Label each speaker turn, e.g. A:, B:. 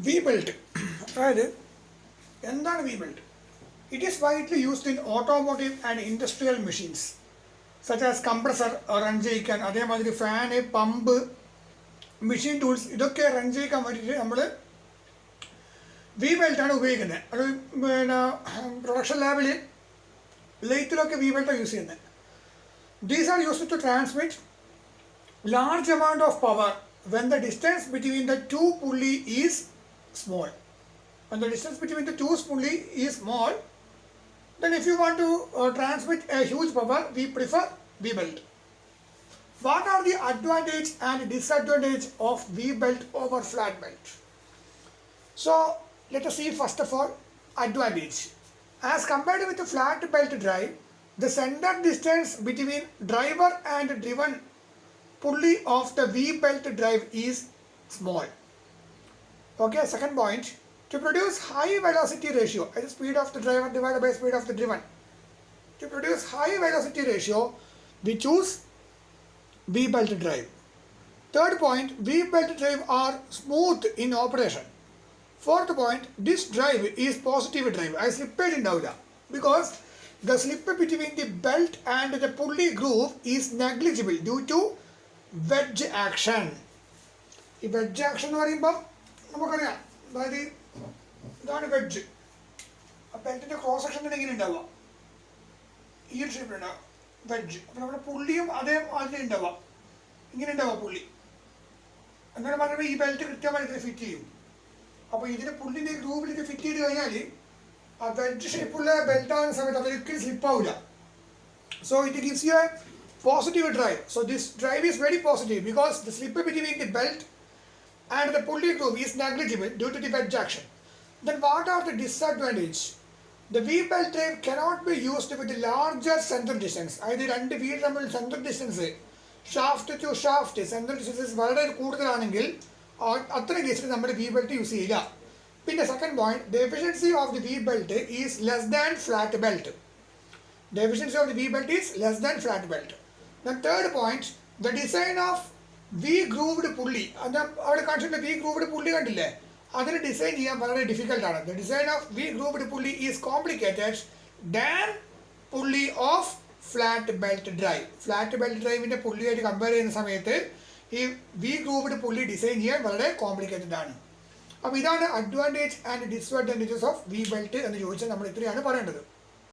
A: V belt. അതായത് എന്താണ് V belt? It is widely used in automotive and industrial machines such as compressor run ചെയ്യിക്കാൻ, അതേമാതിരി fan, pump, machine tools ഇതൊക്കെ run ചെയ്യിക്കാൻ വേണ്ടിയിട്ട് നമ്മൾ V ബെൽറ്റാണ് ഉപയോഗിക്കുന്നത്. അത് പിന്നെ പ്രൊഡക്ഷൻ ലാബിൽ ലെയ്ത്തിലൊക്കെ V ബെൽറ്റാണ് യൂസ് ചെയ്യുന്നത്. These are used to transmit large amount of power when the distance between the two pulley is small. When the distance between the two pulley is small, then if you want to transmit a huge power, we prefer V belt. What are the advantage and disadvantage of V belt over flat belt? So let us see first of all advantage. As compared with the flat belt drive, the center distance between driver and driven pulley of the V belt drive is small. Okay, second point, to produce high velocity ratio, as the speed of the driver divided by speed of the driven. To produce high velocity ratio, we choose V belt drive. Third point, V belt drive are smooth in operation. Fourth point, this drive is positive drive. I slipped in Dauda because the slip between the belt and the pulley groove is negligible due to wedge action. ഈ wedge action എന്ന് പറയുമ്പം നമുക്കറിയാം, അതായത് ഇതാണ് wedge. ആ ബെൽറ്റിൻ്റെ cross section തന്നെ ഇങ്ങനെ ഉണ്ടാവുക, ഈ ഒരു ഷേപ്പിലുണ്ടാവുക വെഡ്ജ്. അപ്പോൾ നമ്മുടെ പുള്ളിയും അതേ അതിൽ ഉണ്ടാവുക, ഇങ്ങനെ ഉണ്ടാവുക പുള്ളി. അങ്ങനെ പറയുമ്പോൾ ഈ ബെൽറ്റ് കൃത്യമായി ഇതിൽ ഫിറ്റ് ചെയ്യും. അപ്പോൾ ഇതിൻ്റെ പുള്ളിൻ്റെ ഗ്രൂപ്പിലേക്ക് ഫിറ്റ് ചെയ്ത് കഴിഞ്ഞാൽ ആ വെഡ്ജ് ഷേപ്പുള്ള ബെൽറ്റ് ആകുന്ന സമയത്ത് അതൊരിക്കലും സ്ലിപ്പാവില്ല. So it gives you a positive drive. So this drive is very positive because the slip between the belt and the pulley groove is negligible due to the wedge action. Then what are the disadvantage? The V belt drive cannot be used with the larger center distance. അതായത് രണ്ട് wheel തമ്മിൽ central distance shaft to shaft central distance വളരെ കൂടുതലാണെങ്കിൽ അത്ര കേസിൽ നമ്മൾ V belt use ചെയ്യില്ല. പിന്നെ second point, the efficiency of the V belt is less than flat belt. The efficiency of the V belt is less than flat belt. Then third point, the design of V grooved pulley. അത് അവിടെ കാണിച്ചിട്ട് V grooved pulley കണ്ടില്ലേ, അതിന് design ചെയ്യാൻ വളരെ difficult ആണ്. The design of V grooved pulley is complicated than pulley of flat belt drive. Flat belt ഡ്രൈവിൻ്റെ പുള്ളിയായിട്ട് കമ്പയർ ചെയ്യുന്ന സമയത്ത് ഈ V grooved pulley ഡിസൈൻ ചെയ്യാൻ വളരെ കോംപ്ലിക്കേറ്റഡ് ആണ്. അപ്പോൾ ഇതാണ് advantage and disadvantages of V belt എന്ന് ചോദിച്ചാൽ നമ്മൾ ഇത്രയാണ് പറയേണ്ടത്.